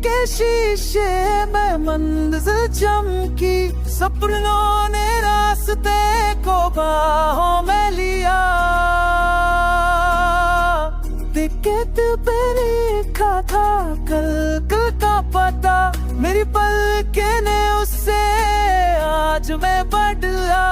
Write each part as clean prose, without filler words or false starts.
के शीशे में मंजिल चमकी, सपनों ने रास्ते को बाहों में लिया। टिकट पे लिखा था कल का पता, मेरी पलके ने उससे आज मैं बदला।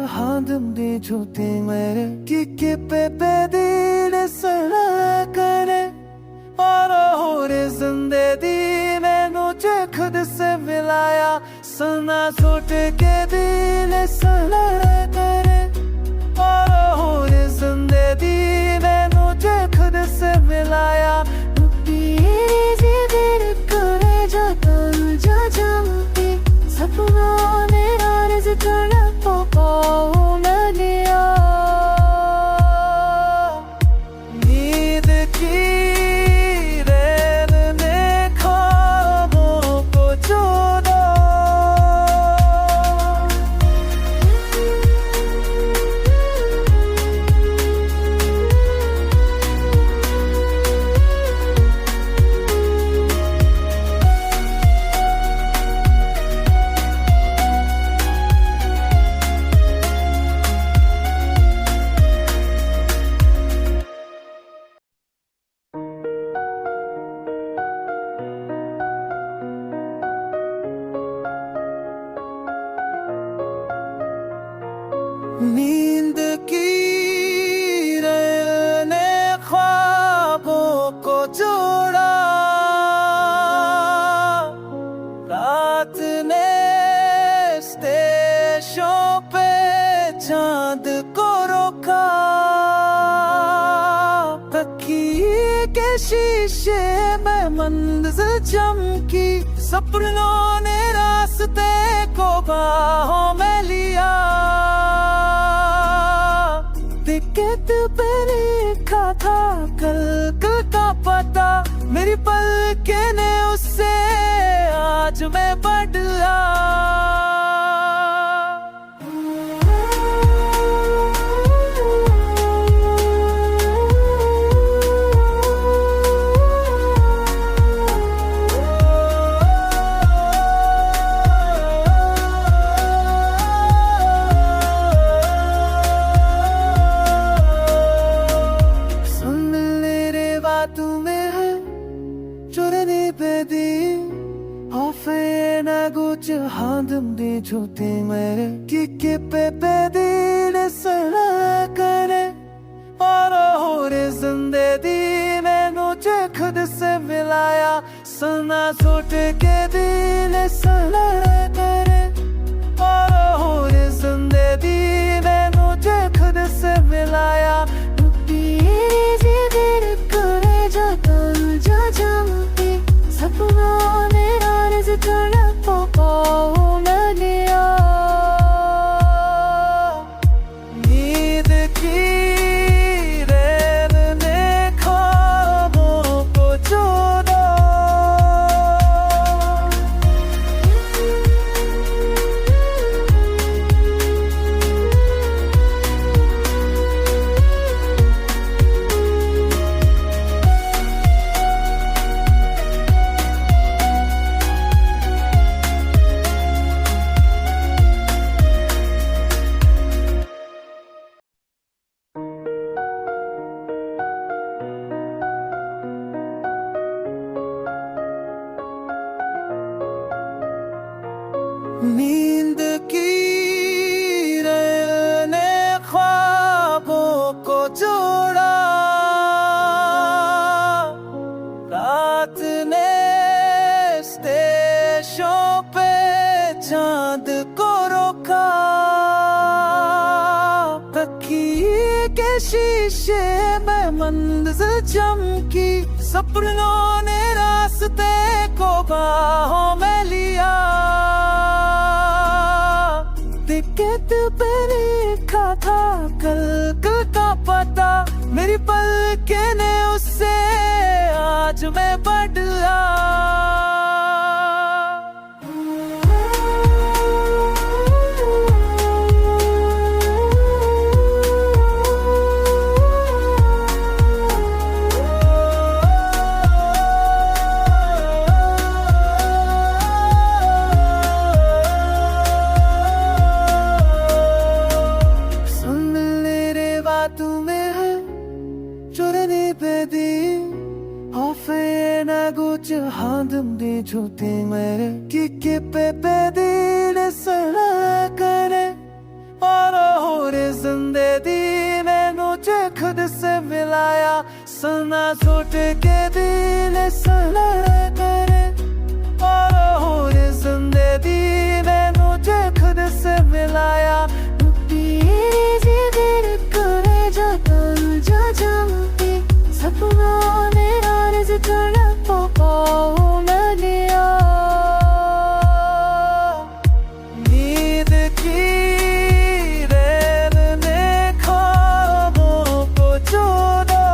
Handımda çöktümere Kiki pepe dile sana करे और होरे जिंदगी में मुझे खुद से मिलाया। सना सोट के दिल सना करे और होरे जिंदगी में मुझे खुद से मिलाया। करे जाता जा जाती सपनों ने राज कर नींद की रेल ने ख्वाबों को जोड़ा, रात ने स्टेशनों पे चांद को रोका। तकिए के शीशे में मंजिल चमकी, सपनों ने रास्ते को बाहों में लिया। टिकट पे लिखा था कल का पता, मेरी पलके ने उससे आज मैं बदला। Handımda çöktümere Kiki pepe dile sana करे और होरे जिंदगी में मुझे खुद से मिलाया। सना सोट के दिल सना करे और होरे जिंदगी में मुझे खुद से मिलाया। करे जाता जा जाती सपनों ने राज कर नींद की रेल ने ख्वाबों को जोड़ा, रात ने स्टेशनों पे चांद को रोका। तकिए के शीशे में मंजिल चमकी, सपनों ने रास्ते को बाहों में लिया, टिकट पे लिखा था कल का पता, मेरी पलकें ने उससे आज मैं बदला। हांदे झूठे मेरे कि पे दिल सड़ा करे और हो रे जिंदगी मैंने मुझे खुद से मिलाया, सुना छोट के दिल सड़ा करे और हो रे जिंदगी मैंने मुझे खुद से मिलाया। करे जा जमती सपनों ने आरज़ कर नींद की रैन ने ख्वाबों को चुरा,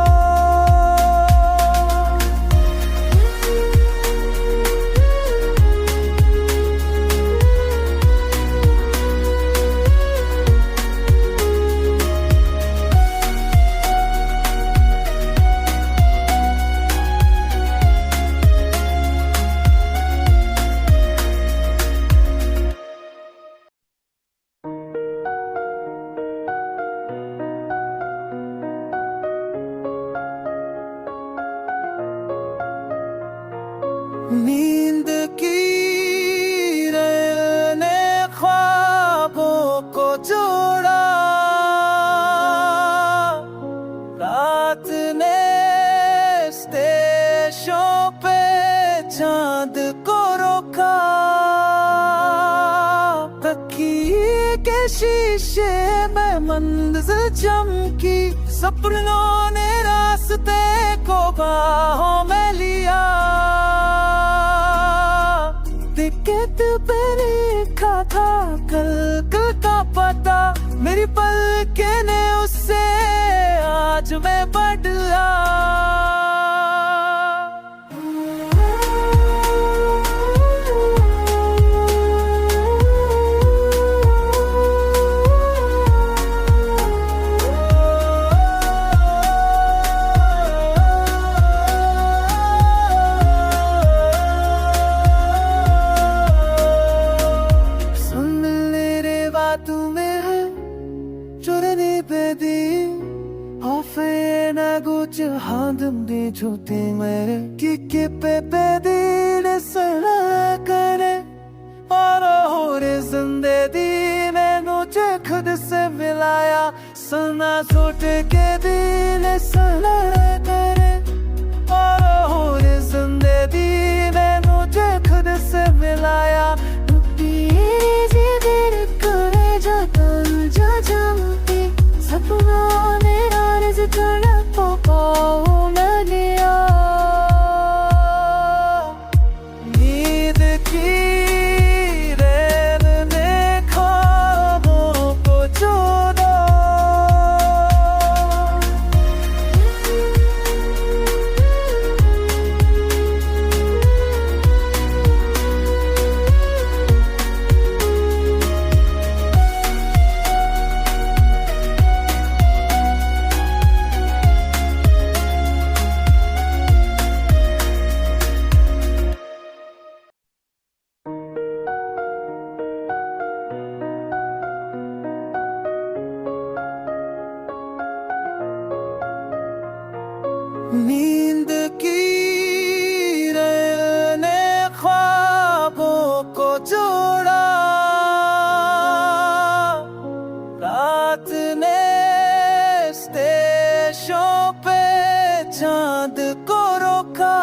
नींद की रैन ने ख्वाबों को जोड़ा, रात ने स्टेशन पे चांद को रोका, तकिए के शीशे में मंजिल चमकी, सपनों ने रास्ते को बाहों में लिया, टिकट पे लिखा था कल का पता, मेरी पलकें ने उससे आज मैं बदला। हांदे झूठे मेरे कि पे दिल सड़ा करे और हो रे जिंदगी मैंने मुझे खुद से मिलाया, सुना छोट के दिल सड़ा करे और हो रे जिंदगी मैंने मुझे खुद से मिलाया। करे जा जमती सपनों ने आरज़ कर नींद की रैन ने ख्वाबों को चुरा, नींद की रैन ने ख्वाबों को जोड़ा, रात ने स्टेशन पे चांद को रोका,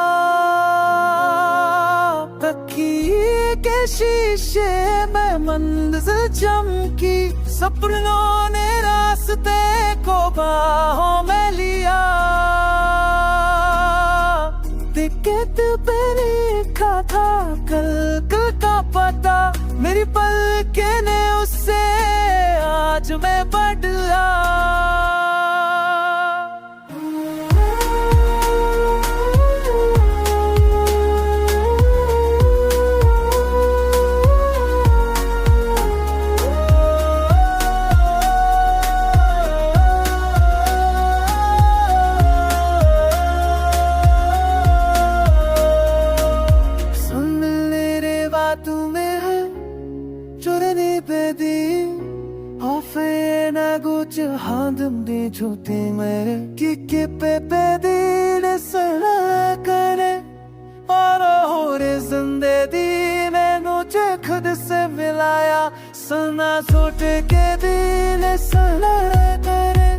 तकिए के शीशे में मंजिल चमकी, सपनों ने रास्ते को बाहों में लिया, टिकट पे लिखा था कल का पता, मेरी पलके ने उससे आज मैं बदला। Handım çoti mere ki pe dil sana करे और हो रे जिंदगी मैंने तुझे खुद से मिलाया, सुना छूट के दिल सना करे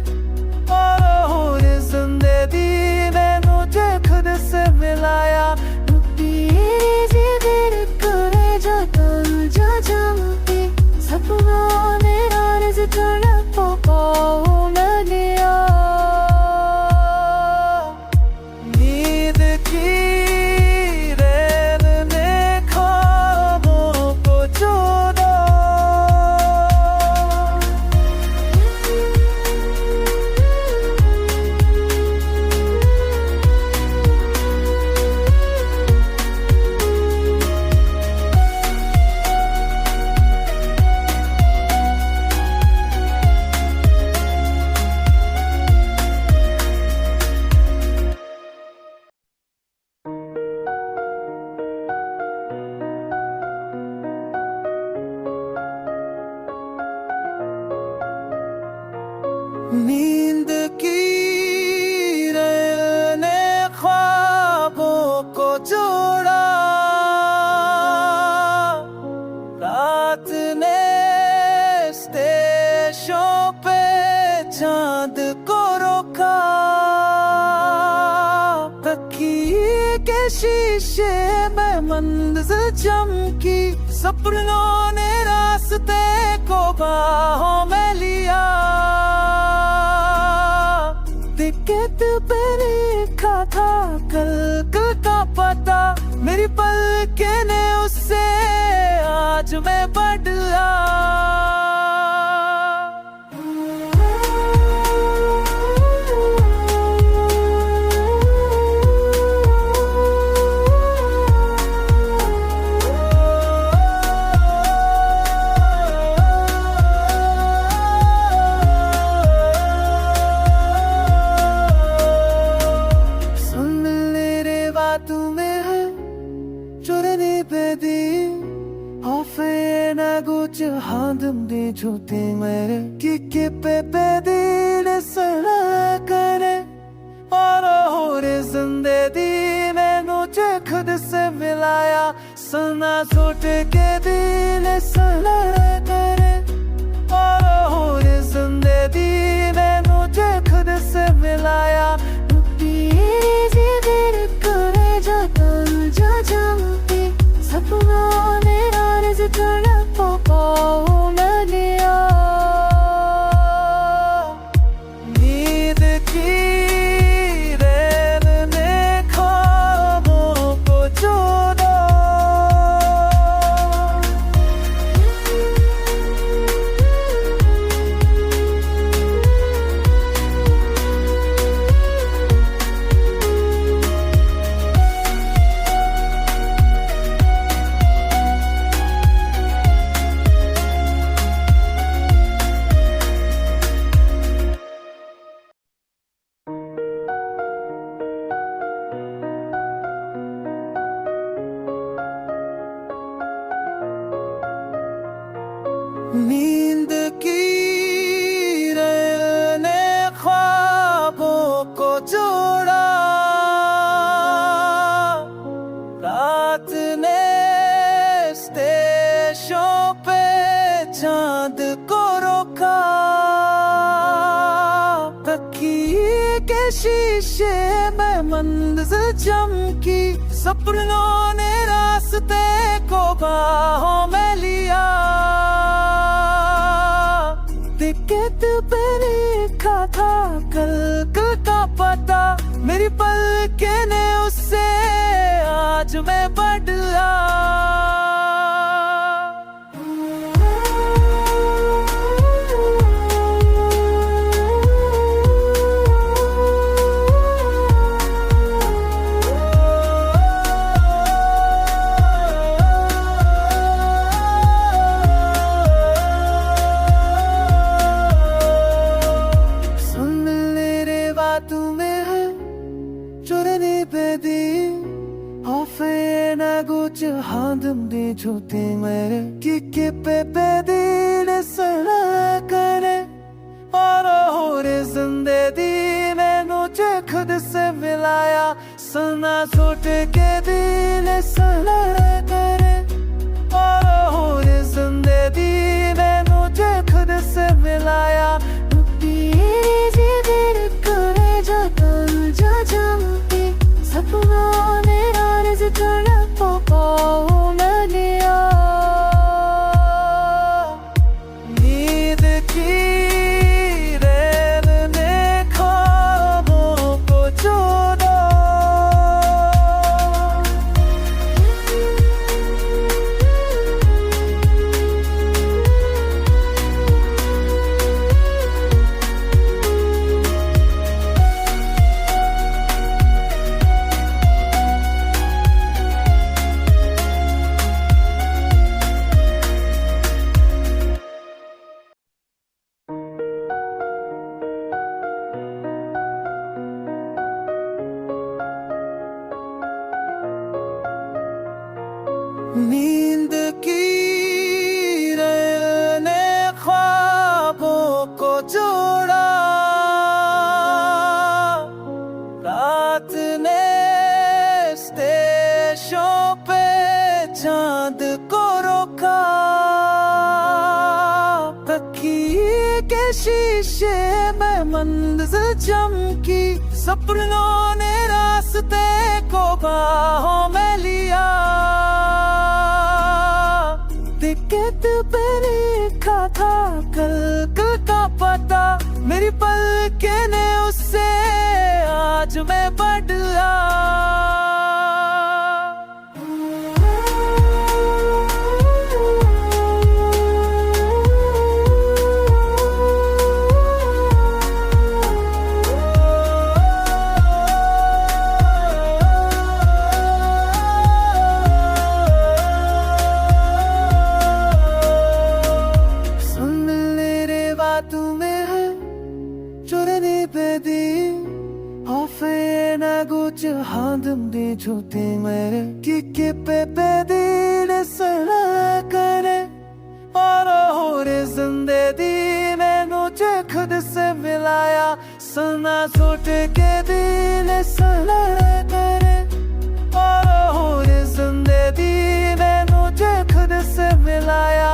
और हो रे जिंदगी मैंने तुझे खुद से मिलाया। जिगर करे जाता जा जाती सपनों में राज थोड़ा नींद की ने ख्वाबों को जोड़ा, रात ने स्टेशनों पे चांद को रोका, तकिए के शीशे में मंजिल चमकी, सपनों ने रास्ते को बाहों में लिया। टिकट पे लिखा था कल का पता, मेरी पलके ने उससे आज मैं बदला। Handım çoti mere ki pe dil sana करे और हो रे जिंदगी मैंने तुझे खुद से मिलाया, सुना छूट के दिल सना करे और हो रे जिंदगी मैंने तुझे खुद से मिलाया। जिगर करे जाता जा जाती सपनों ने राज थोड़ा नींद की रेल ने ख्वाबों को जोड़ा, नींद की रेल ने ख्वाबों को जोड़ा, रात ने स्टेशनों पे चांद को रोका, तकिए के शीशे में मंजिल चमकी, सपनों ने रास्ते को बाहों में लिया। टिकट पे लिखा था कल का पता, मेरी पलके ने उससे आज आज मैं बदला। Handımda çöktümere ki pepe dile sana करे और और जिंदगी में मुझे खुद से मिलाया सना छूट के दिल सना करे और और जिंदगी में मुझे खुद से मिलाया जिगर करे जाता जा जाती सपनों ने राज कर पाओ मैंने नींद की रेल ने ख्वाबों को जोड़ा। नींद की रेल ने ख्वाबों को जोड़ा, रात ने स्टेशनों पे चांद को रोका, तकिए के शीशे में मंजिल चमकी, सपनों ने रास्ते को बाहों में लिया। टिकट पे लिखा था कल का पता, मेरी पलकें ने उससे आज मैं बदला। Handımda çöktümere ki pepe dile sana करे और और जिंदगी में मुझे खुद से मिलाया सना छूट के दिल सना करे और और जिंदगी में मुझे खुद से मिलाया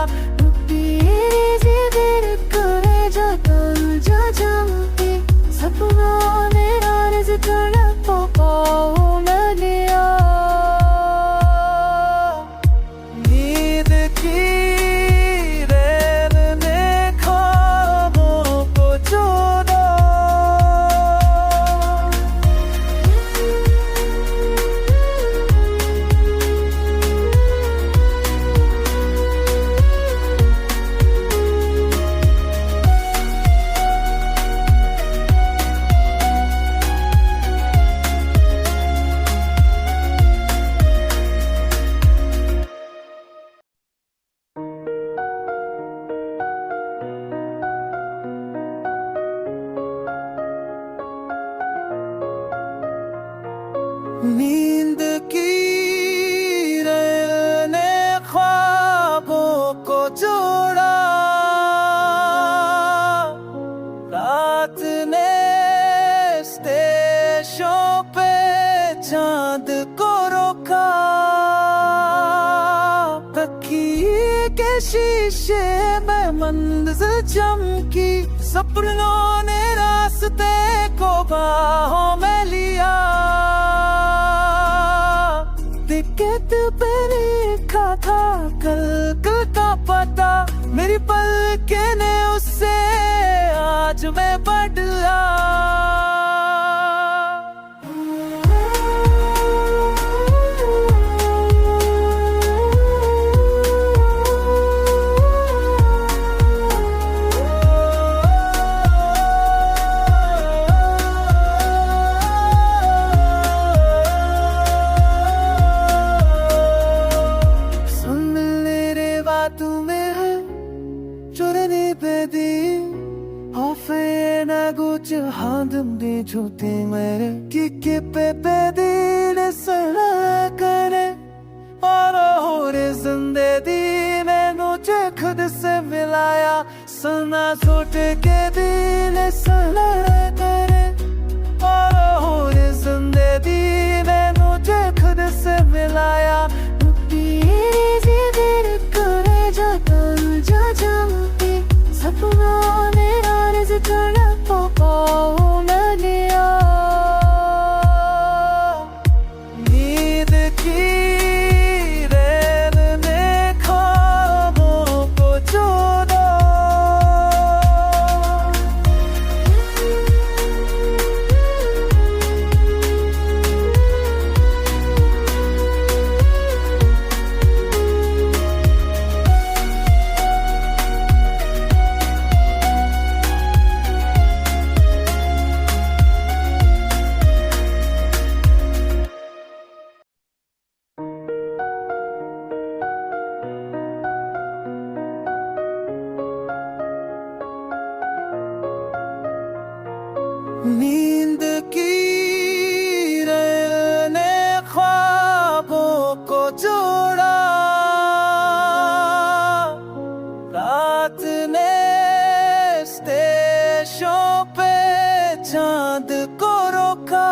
जिगर करे जाता जा जाती सपनों ने राज कर पाओ मैंने नींद की रेल ने ख्वाबों को जोड़ा। नींद की रेल ने ख्वाबों को जोड़ा, रात ने स्टेशनों पे चांद को रोका, तकिए के शीशे में मंजिल चमकी, सपनों ने रास्ते को बाहों में लिया। टिकट पे लिखा था कल का पता, मेरी पलकें ने उससे आज मैं बदला। 한듬디 좋디 मेरे किके पे बेदीन सना करे और हो रे जिंदगी मैनू जे खुद से मिलाया सना सोट के दिल सना करे और हो रे जिंदगी मैनू जे खुद से मिलाया करे जाता जा जाती सपनों ने आरज़ करना पाओ मैंने नींद की रैन ने ख्वाबों को चुरा नींद की रैन ने ख्वाबों को जोड़ा रात ने स्टेशन पे चांद को रोका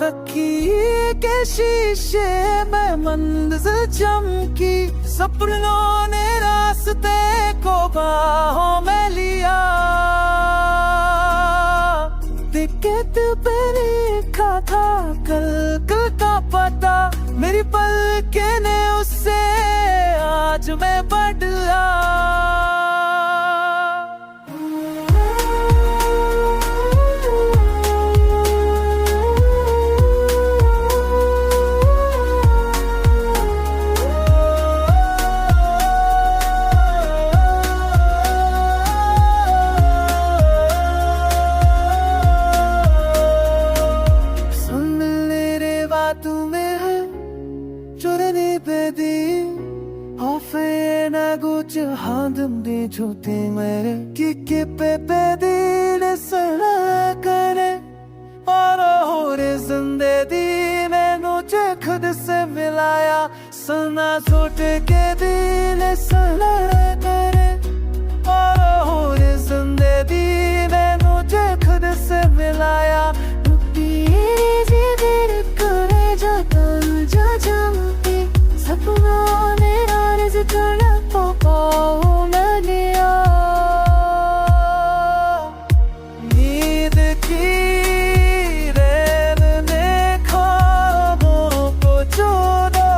तकिए के शीशे में मंजिल चमकी सपनों ने रास्ते को बाहों में लिया टिकट पे लिखा था कल का पता मेरी पलकें ने उससे आज मैं बदला 한듬디 좋디 मेरे किके पे बेदीन सना करे और हो रे जिंदगी मैनू जे खुद से मिलाया सना सोट के दिल सना करे और हो रे जिंदगी मैनू जे खुद से मिलाया करे जाता जा जाती सपनों ने आरज़ करना पाओ मैंने नींद की रैन ने ख्वाबों को चुरा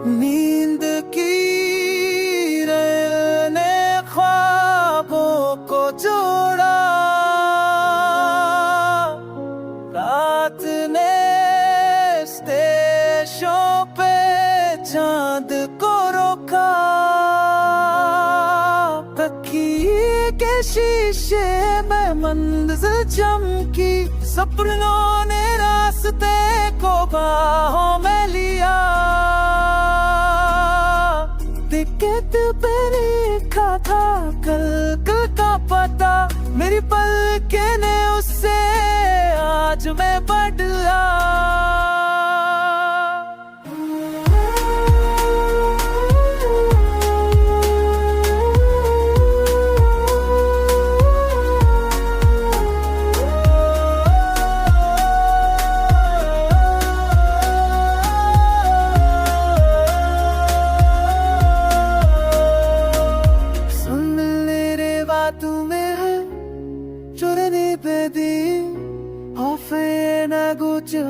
नींद की रैन ने ख्वाबों को जोड़ा रात ने स्टेशन पे चांद को रोका तकिए के शीशे में मंजिल चमकी सपनों ने रास्ते को बाहों में लिया टिकट पे लिखा था कल का पता मेरी पलकें ने उससे आज मैं बदला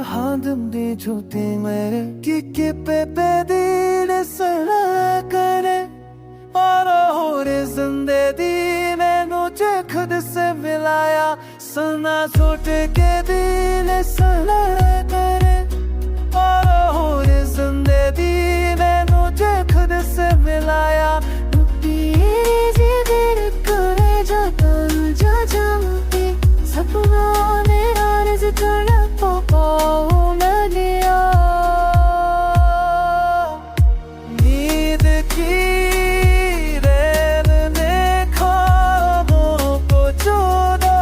한듬디 좋디 मेरे किके पे बेदीन सना करे और होरे जिंदगी मैनू जे खुद से मिलाया सुना छूट के दिल सड़ा करे और होरे जिंदगी मैनू जे खुद से मिलाया सपनों ने अर्ज तड़प नींद की रैन ने ख्वाबों को जोड़ा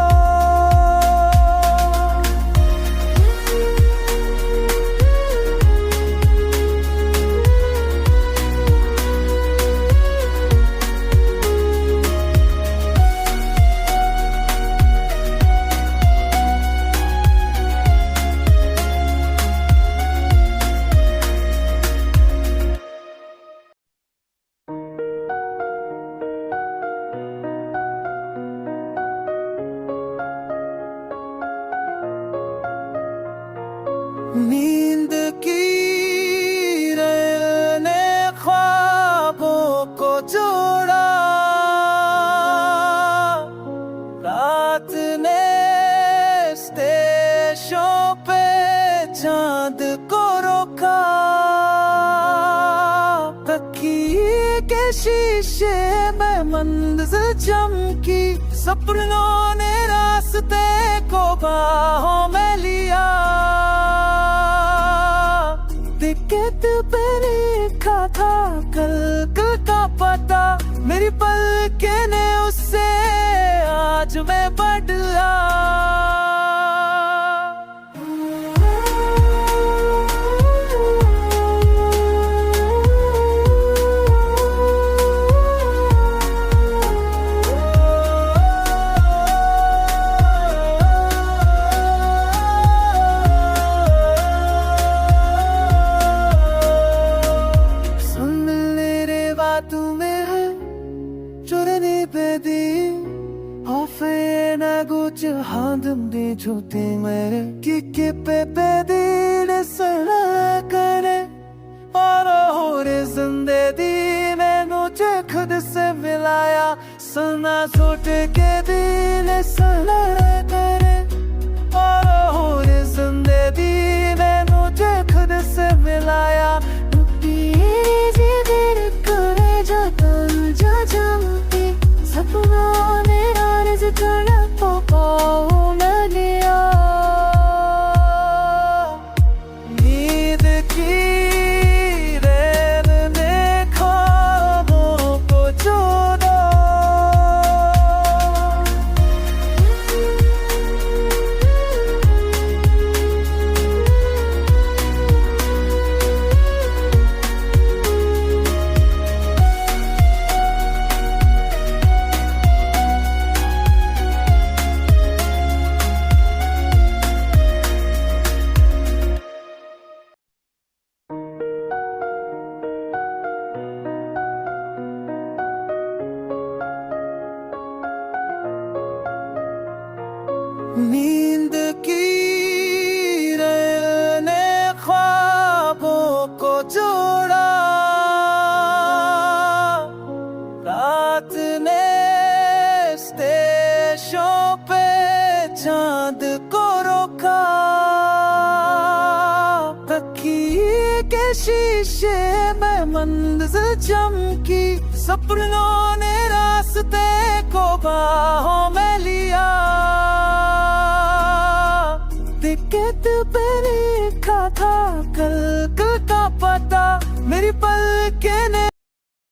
नींद की रैन ने ख्वाबों को जोड़ा रात ने स्टेशनों पे चांद को रोका तकिए के शीशे में मंजिल चमकी सपनों ने रास्ते को बाहों में लिया टिकट पे लिखा था कल का पता मेरी पलके ने उससे आज मैं बदला हादम दे झूठे मेरे कि पे दिल सड़ा करे और होरे जिंदगी मैनू जे खुद से मिलाया सुना छूट के दिल सड़ा करे और होरे जिंदगी मैनू जे खुद से मिलाया सपनों ने अर्ज तड़प नींद की रैन ने ख्वाबों को जोड़ा नींद की रैन ने ख्वाबों को जोड़ा रात ने स्टेशनों पे चांद को रोका तकिए के शीशे में मंजिल चमकी सपनों ने रास्ते को बाहों में लिया टिकट पे लिखा था कल का पता मेरी पलके ने